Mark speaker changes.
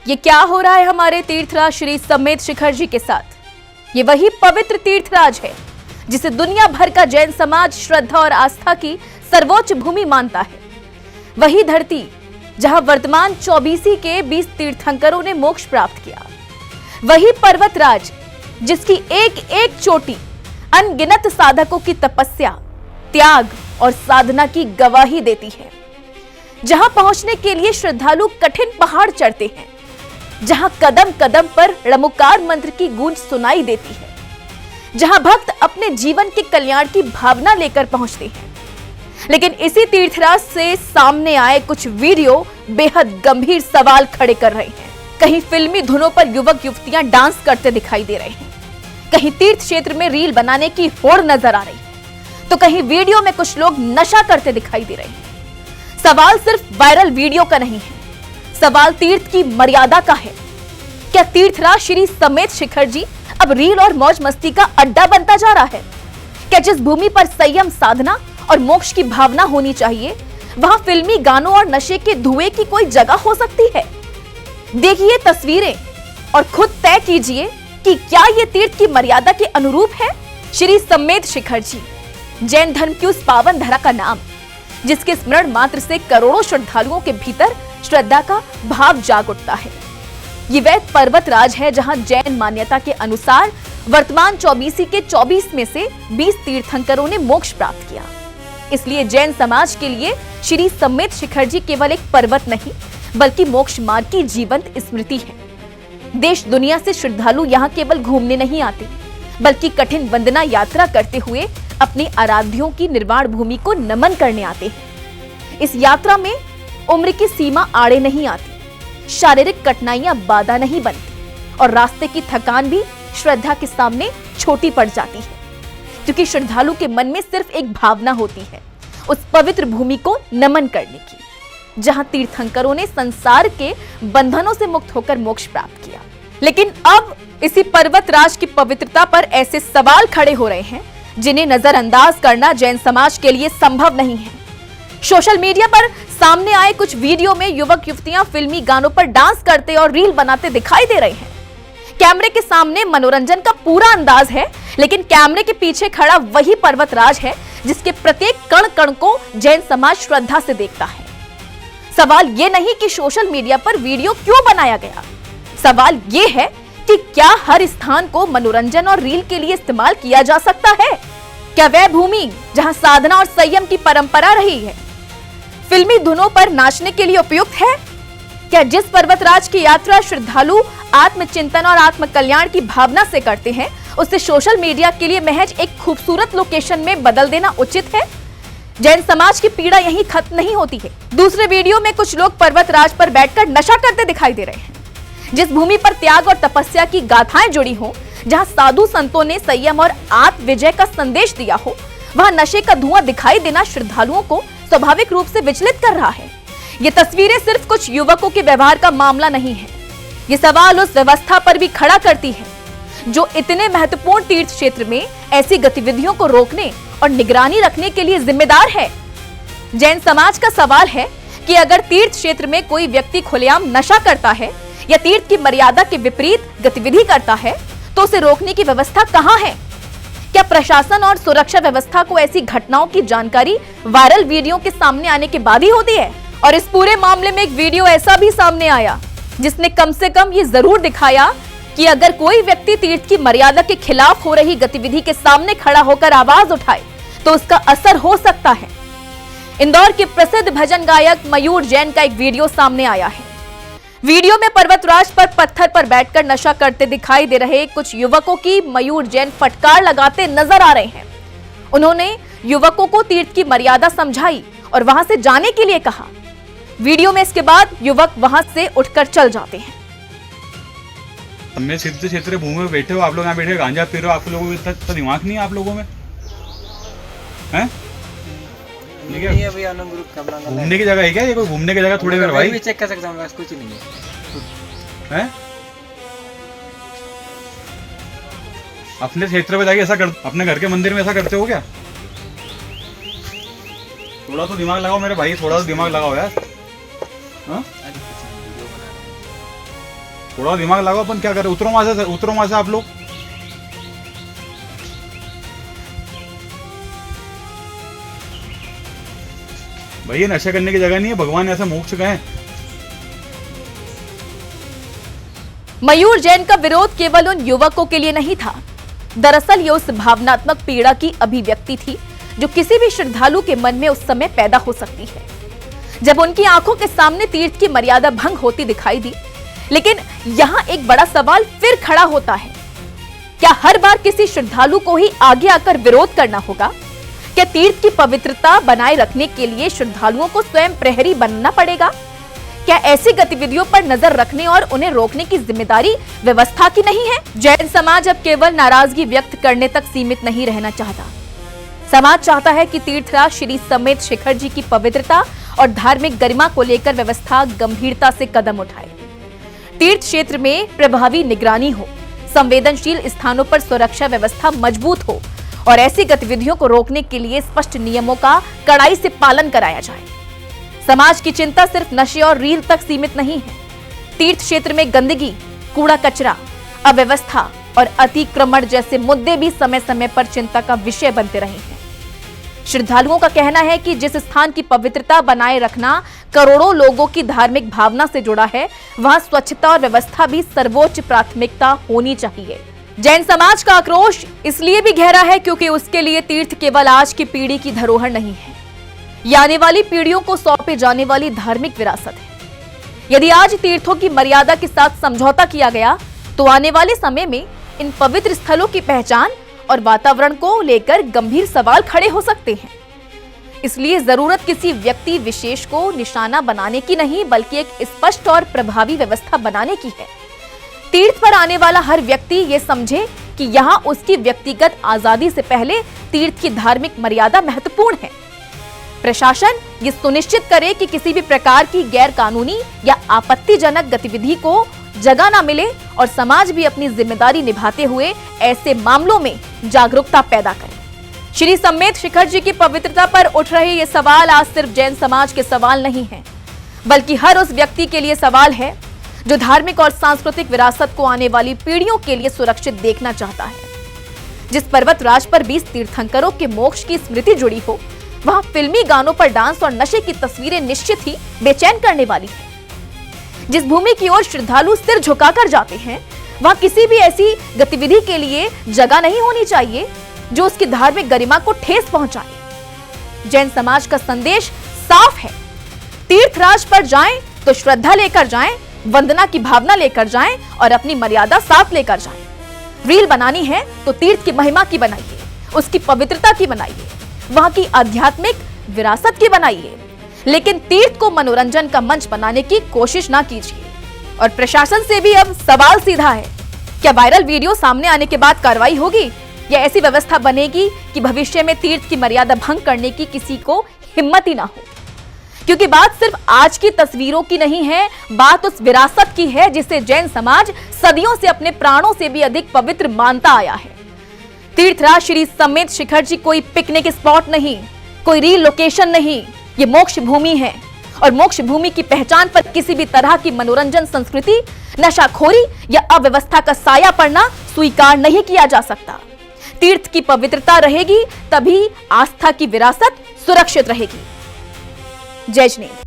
Speaker 1: ये क्या हो रहा है हमारे तीर्थराज श्री समेत शिखर जी के साथ। ये वही पवित्र तीर्थराज है जिसे दुनिया भर का जैन समाज श्रद्धा और आस्था की सर्वोच्च भूमि मानता है। वही धरती जहां वर्तमान 24 के 20 तीर्थंकरों ने मोक्ष प्राप्त किया। वही पर्वतराज जिसकी एक एक चोटी अनगिनत साधकों की तपस्या, त्याग और साधना की गवाही देती है। जहां पहुंचने के लिए श्रद्धालु कठिन पहाड़ चढ़ते हैं, जहां कदम कदम पर ड़मकार मंत्र की गूंज सुनाई देती है, जहां भक्त अपने जीवन के कल्याण की भावना लेकर पहुंचते हैं। लेकिन इसी तीर्थराज से सामने आए कुछ वीडियो बेहद गंभीर सवाल खड़े कर रहे हैं। कहीं फिल्मी धुनों पर युवक युवतियां डांस करते दिखाई दे रहे हैं, कहीं तीर्थ क्षेत्र में रील बनाने की होड़ नजर आ रही है, तो कहीं वीडियो में कुछ लोग नशा करते दिखाई दे रहे हैं। सवाल सिर्फ वायरल वीडियो का नहीं है, सवाल तीर्थ की मर्यादा का है। क्या तीर्थराज श्री समेत शिखर जी अब रील और मौज मस्ती का अड्डा बनता जा रहा है? क्या जिस भूमि पर संयम, साधना और मोक्ष की भावना होनी चाहिए, वहां फिल्मी गानों और नशे के धुएं की कोई जगह हो सकती है? देखिए तस्वीरें और खुद तय कीजिए कि क्या ये तीर्थ की मर्यादा के अनुरूप है। श्री समेत शिखर जी, जैन धर्म की उस पावन धरा का नाम जिसके स्मरण मात्र से करोड़ों श्रद्धालुओं के भीतर श्रद्धा का भाव जाग उठता है। ये वह पर्वतराज है जहां जैन मान्यता के अनुसार वर्तमान 24 के 24 में से 20 तीर्थंकरों ने मोक्ष प्राप्त किया। इसलिए जैन समाज के लिए श्री समेत शिखर जी केवल एक पर्वत नहीं, बल्कि मोक्ष मार्ग की जीवंत स्मृति है। देश दुनिया से श्रद्धालु यहाँ केवल घूमने नहीं आते, बल्कि कठिन वंदना यात्रा करते हुए अपनी आराध्यों की निर्वाण भूमि को नमन करने आते हैं। इस यात्रा में उम्र की सीमा आड़े नहीं आती, शारीरिक कठिनाइयां बाधा नहीं बनती और रास्ते की थकान भी श्रद्धा के सामने छोटी पड़ जाती है, क्योंकि श्रद्धालु के मन में सिर्फ एक भावना होती है, उस पवित्र भूमि को नमन करने की, जहां तीर्थंकरों ने संसार के बंधनों से मुक्त होकर मोक्ष प्राप्त किया। लेकिन अब इसी पर्वतराज की पवित्रता पर ऐसे सवाल खड़े हो रहे हैं जिन्हें नजरअंदाज करना जैन समाज के लिए संभव नहीं है। सोशल मीडिया पर सामने आए कुछ वीडियो में युवक युवतियां फिल्मी गानों पर डांस करते और रील बनाते दिखाई दे रहे हैं। कैमरे के सामने मनोरंजन का पूरा अंदाज है, लेकिन कैमरे के पीछे खड़ा वही पर्वतराज है जिसके प्रत्येक कण कण को जैन समाज श्रद्धा से देखता है। सवाल ये नहीं कि सोशल मीडिया पर वीडियो क्यों बनाया गया, सवाल ये है कि क्या हर स्थान को मनोरंजन और रील के लिए इस्तेमाल किया जा सकता है? क्या वह भूमि जहां साधना और संयम की परंपरा रही है, फिल्मी धुनों पर नाचने के लिए उपयुक्त है? क्या जिस पर्वतराज की यात्रा श्रद्धालु आत्मचिंतन और आत्म कल्याण की भावना से करते हैं, उसे सोशल मीडिया के लिए महज एक खूबसूरत लोकेशन में बदल देना उचित है? जैन समाज की पीड़ा यहीं खत्म नहीं होती है। दूसरे वीडियो में कुछ लोग पर्वतराज पर बैठकर नशा करते दिखाई दे रहे हैं। जिस भूमि पर त्याग और तपस्या की गाथाएं जुड़ी हो, जहां साधु संतों ने संयम और आत्म विजय का संदेश दिया हो, वहां नशे का धुआं दिखाई देना श्रद्धालुओं को स्वाभाविक रूप से विचलित कर रहा है। ये तस्वीरें सिर्फ कुछ युवकों के व्यवहार का मामला नहीं है, ये सवाल उस व्यवस्था पर भी खड़ा करती है जो इतने महत्वपूर्ण तीर्थ क्षेत्र में ऐसी गतिविधियों को रोकने और निगरानी रखने के लिए जिम्मेदार है। जैन समाज का सवाल है कि अगर तीर्थ क्षेत्र में कोई व्यक्ति खुलेआम नशा करता है या तीर्थ की मर्यादा के विपरीत गतिविधि करता है, तो उसे रोकने की व्यवस्था कहां है? क्या प्रशासन और सुरक्षा व्यवस्था को ऐसी घटनाओं की जानकारी वायरल वीडियो के सामने आने के बाद ही होती है? और इस पूरे मामले में एक वीडियो ऐसा भी सामने आया जिसने कम से कम ये जरूर दिखाया कि अगर कोई व्यक्ति तीर्थ की मर्यादा के खिलाफ हो रही गतिविधि के सामने खड़ा होकर आवाज उठाए तो उसका असर हो सकता है। इंदौर के प्रसिद्ध भजन गायक मयूर जैन का एक वीडियो सामने आया है। वीडियो में पर्वतराज पर पत्थर पर बैठकर नशा करते दिखाई दे रहे कुछ युवकों की मयूर जैन फटकार लगाते नजर आ रहे हैं। उन्होंने युवकों को तीर्थ की मर्यादा समझाई और वहां से जाने के लिए कहा। वीडियो में इसके बाद युवक वहां से उठकर चल जाते हैं।
Speaker 2: हमने सिद्ध क्षेत्र भूमि में बैठे हो, आप लोग यहाँ बैठे गांजा पी रहे हो, आप लोगों को इतना दिमाग नहीं है आप लोगों में? हैं? घूमने की जगह है क्या ये? कोई घूमने की जगह थोड़ी देर भाई
Speaker 3: चेक कर सकता हूँ, कुछ नहीं है।
Speaker 2: हैं? अपने क्षेत्र पे जाके ऐसा कर, अपने घर के मंदिर में ऐसा करते हो क्या? थोड़ा तो दिमाग लगाओ मेरे भाई, थोड़ा तो दिमाग लगाओ यार। हाँ? थोड़ा दिमाग लगाओ, अपन क्या करें? उतरो वहां से आप लोग। भैया नशा करने की जगह नहीं है, भगवान ऐसा मोक्ष गए।
Speaker 1: मयूर जैन का विरोध केवल उन युवकों के लिए नहीं था। दरअसल ये उस भावनात्मक पीड़ा की अभिव्यक्ति थी जो किसी भी श्रद्धालु के मन में उस समय पैदा हो सकती है जब उनकी आंखों के सामने तीर्थ की मर्यादा भंग होती दिखाई दी। लेकिन यहां एक बड़ा सवाल फिर खड़ा होता है, क्या हर बार किसी श्रद्धालु को ही आगे आकर विरोध करना होगा? क्या तीर्थ की पवित्रता बनाए रखने के लिए श्रद्धालुओं को स्वयं प्रहरी बनना पड़ेगा? क्या ऐसी गतिविधियों पर नजर रखने और उन्हें रोकने की जिम्मेदारी व्यवस्था की नहीं है? जैन समाज अब केवल नाराजगी व्यक्त करने तक सीमित नहीं रहना चाहता। समाज चाहता है कि तीर्थराज श्री समेत शिखर जी की पवित्रता और धार्मिक गरिमा को लेकर व्यवस्था गंभीरता से कदम उठाए। तीर्थ क्षेत्र में प्रभावी निगरानी हो, संवेदनशील स्थानों पर सुरक्षा व्यवस्था मजबूत हो और ऐसी गतिविधियों को रोकने के लिए स्पष्ट नियमों का कड़ाई से पालन कराया जाए। समाज की चिंता सिर्फ नशे और रील तक सीमित नहीं है। तीर्थ क्षेत्र में गंदगी, कूड़ा कचरा, अव्यवस्था और अतिक्रमण जैसे मुद्दे भी समय समय पर चिंता का विषय बनते रहे हैं। श्रद्धालुओं का कहना है कि जिस स्थान की पवित्रता बनाए रखना करोड़ों लोगों की धार्मिक भावना से जुड़ा है, वहां स्वच्छता और व्यवस्था भी सर्वोच्च प्राथमिकता होनी चाहिए। जैन समाज का आक्रोश इसलिए भी गहरा है क्योंकि उसके लिए तीर्थ केवल आज की पीढ़ी की धरोहर नहीं है, ये आने वाली पीढ़ियों को सौंपे जाने वाली धार्मिक विरासत है। यदि आज तीर्थों की मर्यादा के साथ समझौता किया गया तो आने वाले समय में इन पवित्र स्थलों की पहचान और वातावरण को लेकर गंभीर सवाल खड़े हो सकते हैं। इसलिए जरूरत किसी व्यक्ति विशेष को निशाना बनाने की नहीं, बल्कि एक स्पष्ट और प्रभावी व्यवस्था बनाने की है। तीर्थ पर आने वाला हर व्यक्ति ये समझे कि यहाँ उसकी व्यक्तिगत आजादी से पहले तीर्थ की धार्मिक मर्यादा महत्वपूर्ण है। प्रशासन ये सुनिश्चित करे कि किसी भी प्रकार की गैर कानूनी या आपत्तिजनक गतिविधि को जगह न मिले और समाज भी अपनी जिम्मेदारी निभाते हुए ऐसे मामलों में जागरूकता पैदा करे। श्री समेत शिखर जी की पवित्रता पर उठ रहे ये सवाल आज सिर्फ जैन समाज के सवाल नहीं है, बल्कि हर उस व्यक्ति के लिए सवाल है जो धार्मिक और सांस्कृतिक विरासत को आने वाली पीढ़ियों के लिए सुरक्षित देखना चाहता है। जिस पर्वतराज पर 20 तीर्थंकरों के मोक्ष की स्मृति जुड़ी हो, वहां फिल्मी गानों पर डांस और नशे की तस्वीरें निश्चित ही बेचैन करने वाली है। जिस भूमि की ओर श्रद्धालु सिर झुकाकर जाते हैं, वहां किसी भी ऐसी गतिविधि के लिए जगह नहीं होनी चाहिए जो उसकी धार्मिक गरिमा को ठेस पहुंचाए। जैन समाज का संदेश साफ है, तीर्थराज पर जाएं तो श्रद्धा लेकर जाएं, वंदना की भावना लेकर जाएं और अपनी मर्यादा साफ लेकर जाएं। रील बनानी है तो तीर्थ की महिमा की बनाइए, उसकी पवित्रता की बनाइए, वहां की आध्यात्मिक विरासत की बनाइए, लेकिन तीर्थ को मनोरंजन का मंच बनाने की कोशिश ना कीजिए। और प्रशासन से भी अब सवाल सीधा है, क्या वायरल वीडियो सामने आने के बाद कार्रवाई होगी या ऐसी व्यवस्था बनेगी कि भविष्य में तीर्थ की मर्यादा भंग करने की किसी को हिम्मत ही ना हो? क्योंकि बात सिर्फ आज की तस्वीरों की नहीं है, बात उस विरासत की है जिसे जैन समाज सदियों से अपने प्राणों से भी अधिक पवित्र मानता आया है। तीर्थराज श्री समेत शिखर जी कोई पिकनिक स्पॉट नहीं, कोई रील लोकेशन नहीं, ये मोक्ष भूमि है और मोक्ष भूमि की पहचान पर किसी भी तरह की मनोरंजन संस्कृति, नशाखोरी या अव्यवस्था का साया पड़ना स्वीकार नहीं किया जा सकता। तीर्थ की पवित्रता रहेगी तभी आस्था की विरासत सुरक्षित रहेगी। जय जिनेंद्र।